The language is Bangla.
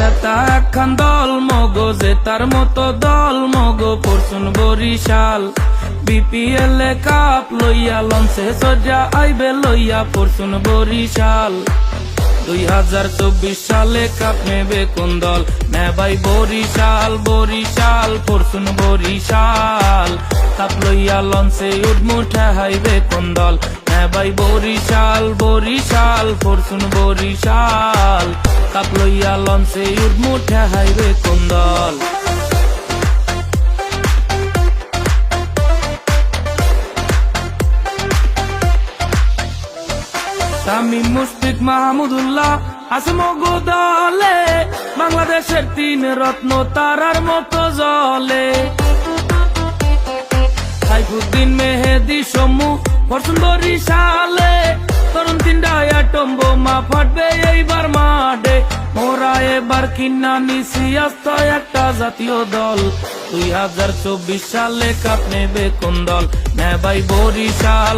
সেটা একখান দল মগো, যে তার মতো দল মগো পরশুন বরিশাল। বিপিএল এ কাপ লইয়া লঞ্চে সজা আইবে লইয়া পরশুন বরিশাল। 2024 সালে কাপ নেবে কোন দল? নেবাই বরিশাল, বরিশাল পরশুন বরিশাল। কাপ লইয়া লঞ্চে উঠমু ঠেহাইবে কোন দল? নেবাই বরিশাল, বরিশাল পরশুন বরিশাল। কাপ লইয়া লঞ্চে উঠমু ঠেহাইবে কোন দল? তামিম মুশফিক মাহমুদুল্লাহ আছে মগো দলে, বাংলাদেশের 3 রত্ন তারার মতো জলে। সাইফুদ্দিন মেহেদী সমু পরশুন বরিশালে, তরুণ 3টা অ্যাটম বোমা ফাটবে এইবার মাঠে। মোরা এবার কিনা নিছি আস্ত একটা জাতীয় দল। 2024 সালে কাপ নেবে কোন দল? নেবাই বরিশাল।